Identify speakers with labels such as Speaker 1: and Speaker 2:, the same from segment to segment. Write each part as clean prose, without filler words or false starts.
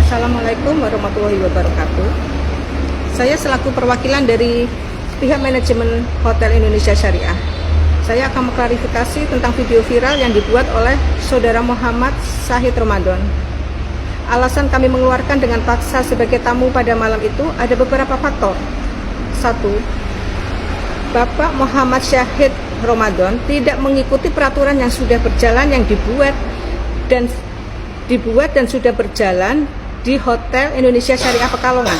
Speaker 1: Assalamualaikum warahmatullahi wabarakatuh. Saya selaku perwakilan dari pihak manajemen Hotel Indonesia Syariah. Saya akan mengklarifikasi tentang video viral yang dibuat oleh saudara Muhammad Syahid Ramadan. Alasan kami mengeluarkan dengan paksa sebagai tamu pada malam itu ada beberapa faktor. 1. Bapak Muhammad Syahid Ramadan tidak mengikuti peraturan yang sudah berjalan yang dibuat dan sudah berjalan di Hotel Indonesia Syariah Pekalongan.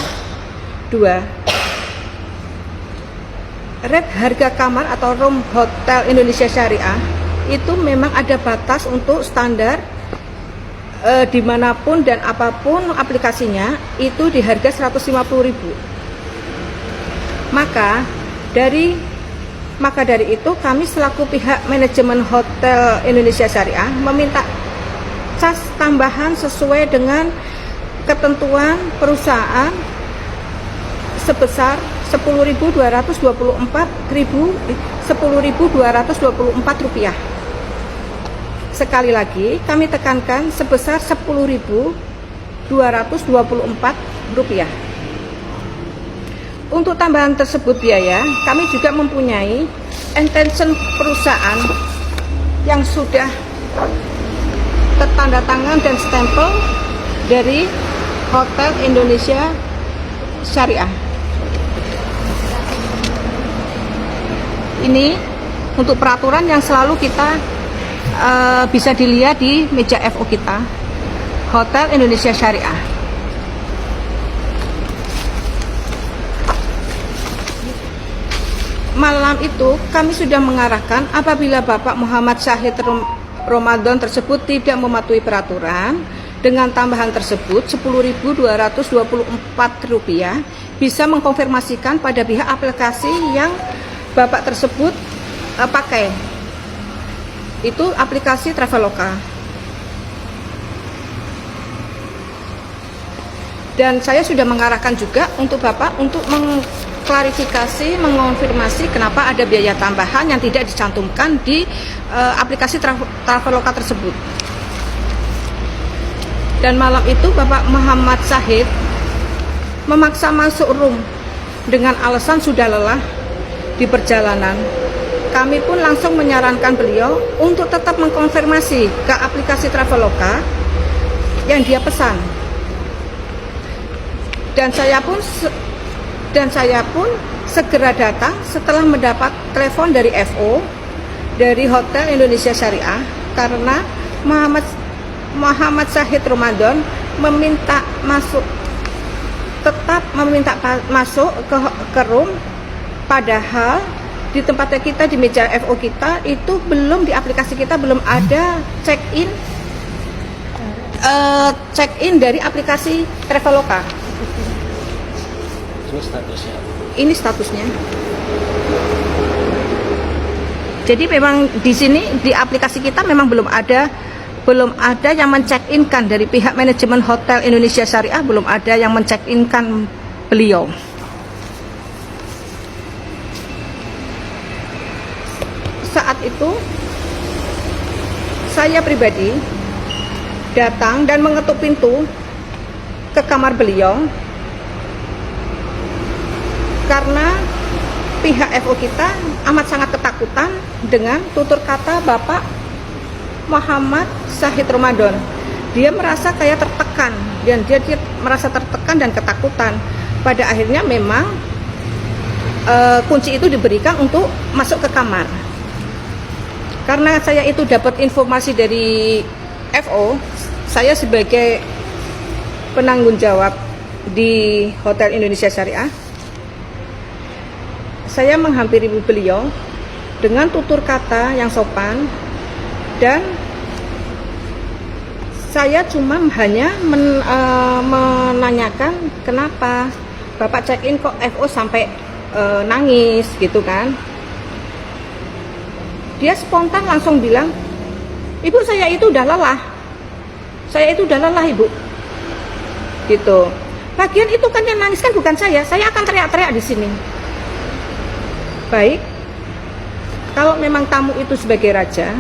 Speaker 1: 2. Rate harga kamar atau room Hotel Indonesia Syariah itu memang ada batas untuk standar dimanapun dan apapun aplikasinya itu di harga 150.000. Maka dari itu kami selaku pihak manajemen Hotel Indonesia Syariah meminta cas tambahan sesuai dengan ketentuan perusahaan sebesar Rp10.224. Sekali lagi kami tekankan sebesar Rp10.224. Untuk tambahan tersebut biaya, kami juga mempunyai intention perusahaan yang sudah tertanda tangan dan stempel dari Hotel Indonesia Syariah. Ini untuk peraturan yang selalu kita bisa dilihat di meja FO kita, Hotel Indonesia Syariah. Malam itu kami sudah mengarahkan apabila Bapak Muhammad Syahid Ramadan tersebut tidak mematuhi peraturan, dengan tambahan tersebut Rp10.224 bisa mengkonfirmasikan pada pihak aplikasi yang Bapak tersebut pakai. Itu aplikasi Traveloka. Dan saya sudah mengarahkan juga untuk Bapak untuk mengklarifikasi, mengonfirmasi kenapa ada biaya tambahan yang tidak dicantumkan di aplikasi Traveloka tersebut. Dan malam itu Bapak Muhammad Syahid memaksa masuk room dengan alasan sudah lelah di perjalanan. Kami pun langsung menyarankan beliau untuk tetap mengkonfirmasi ke aplikasi Traveloka yang dia pesan. Dan saya pun segera datang setelah mendapat telepon dari FO dari Hotel Indonesia Syariah, karena Muhammad Syahid Ramadan tetap meminta masuk ke room, padahal di tempatnya kita, di meja FO kita itu belum, di aplikasi kita belum ada check-in dari aplikasi Traveloka. Ini statusnya. Jadi memang di sini di aplikasi kita memang belum ada yang men-check-in-kan dari pihak manajemen Hotel Indonesia Syariah, belum ada yang men-check-in-kan beliau. Saat itu saya pribadi datang dan mengetuk pintu ke kamar beliau karena pihak FO kita amat sangat ketakutan dengan tutur kata Bapak Muhammad Syahid Ramadan. Dia merasa kayak tertekan, dan dia merasa tertekan dan ketakutan. Pada akhirnya memang kunci itu diberikan untuk masuk ke kamar. Karena saya itu dapat informasi dari FO, saya sebagai penanggung jawab di Hotel Indonesia Syariah, saya menghampiri beliau dengan tutur kata yang sopan, dan saya cuma hanya menanyakan kenapa Bapak check-in kok FO sampai nangis gitu kan. Dia spontan langsung bilang, "Ibu, saya itu udah lelah. Saya itu udah lelah, Ibu." Gitu. Bagian itu kan yang nangis kan bukan saya akan teriak-teriak di sini. Baik, kalau memang tamu itu sebagai raja,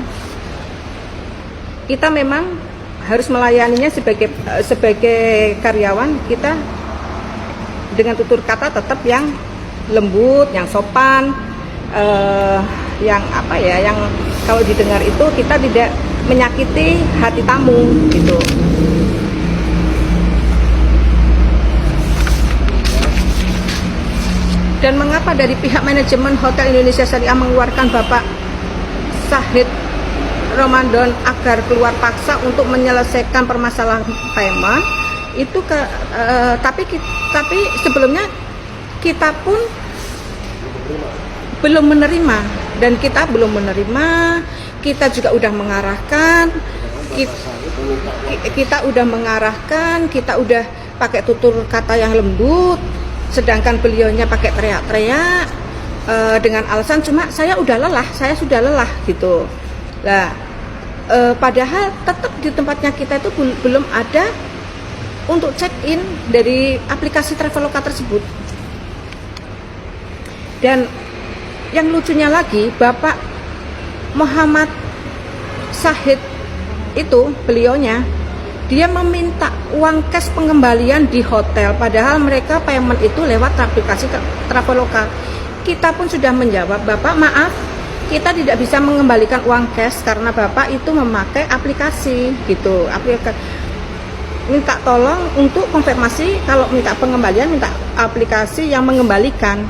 Speaker 1: kita memang harus melayaninya sebagai karyawan, kita dengan tutur kata tetap yang lembut, yang sopan, yang apa ya, yang kalau didengar itu kita tidak menyakiti hati tamu gitu. Dan mengapa dari pihak manajemen Hotel Indonesia Syariah mengeluarkan Bapak Syahid Ramadan agar keluar paksa untuk menyelesaikan permasalahan payment itu tapi sebelumnya kita pun belum menerima, dan kita belum menerima, kita juga udah mengarahkan, kita udah pakai tutur kata yang lembut, sedangkan beliaunya pakai teriak-teriak dengan alasan cuma saya sudah lelah gitu. Nah, padahal tetap di tempatnya kita itu belum ada untuk check-in dari aplikasi Traveloka tersebut. Dan yang lucunya lagi, Bapak Muhammad Syahid itu, beliaunya, dia meminta uang cash pengembalian di hotel, padahal mereka payment itu lewat aplikasi Traveloka. Kita pun sudah menjawab, Bapak maaf, kita tidak bisa mengembalikan uang cash karena Bapak itu memakai aplikasi gitu. Minta tolong untuk konfirmasi, kalau minta pengembalian minta aplikasi yang mengembalikan.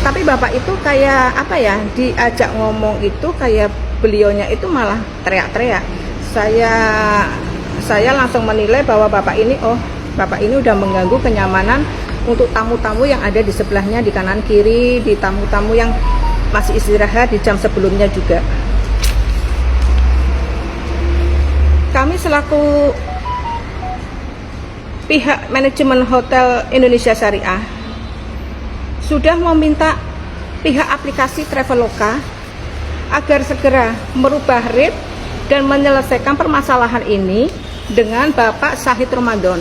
Speaker 1: Tapi Bapak itu kayak apa ya, diajak ngomong itu kayak beliaunya itu malah teriak-teriak. Saya langsung menilai bahwa Bapak ini udah mengganggu kenyamanan untuk tamu-tamu yang ada di sebelahnya, di kanan kiri, di tamu-tamu yang masih istirahat di jam sebelumnya juga. Kami selaku pihak manajemen Hotel Indonesia Syariah sudah meminta pihak aplikasi Traveloka agar segera merubah rate dan menyelesaikan permasalahan ini dengan Bapak Syahid Ramadan.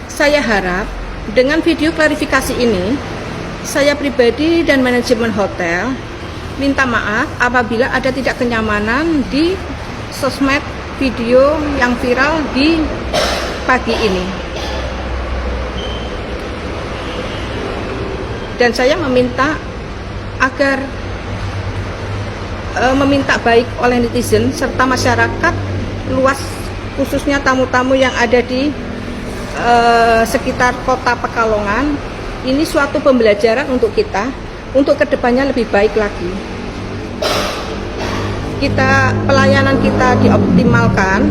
Speaker 1: Saya harap dengan video klarifikasi ini, saya pribadi dan manajemen hotel minta maaf apabila ada tidak kenyamanan di sosmed video yang viral di pagi ini. Dan saya meminta agar meminta baik oleh netizen serta masyarakat luas, khususnya tamu-tamu yang ada di sekitar kota Pekalongan. Ini suatu pembelajaran untuk kita, untuk kedepannya lebih baik lagi. Pelayanan kita dioptimalkan,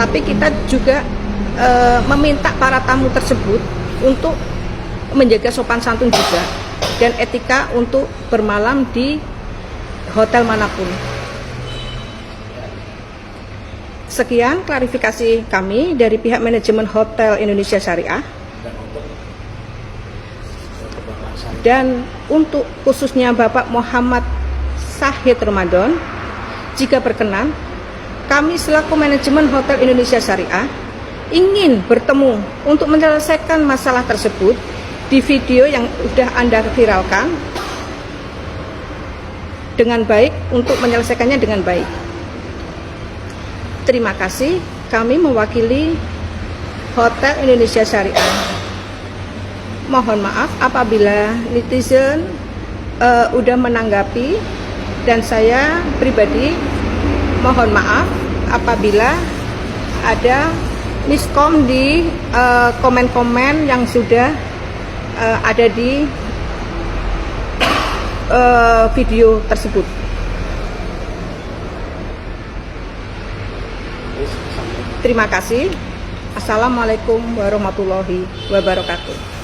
Speaker 1: tapi kita juga meminta para tamu tersebut untuk menjaga sopan santun juga dan etika untuk bermalam di hotel manapun. Sekian klarifikasi kami dari pihak manajemen Hotel Indonesia Syariah. Dan untuk khususnya Bapak Muhammad Syahid Ramadan, jika berkenan, kami selaku manajemen Hotel Indonesia Syariah ingin bertemu untuk menyelesaikan masalah tersebut di video yang sudah Anda viralkan dengan baik, untuk menyelesaikannya dengan baik. Terima kasih, kami mewakili Hotel Indonesia Syariah. Mohon maaf apabila netizen udah menanggapi, dan saya pribadi mohon maaf apabila ada miskom di komen-komen yang sudah ada di video tersebut. Terima kasih. Assalamualaikum warahmatullahi wabarakatuh.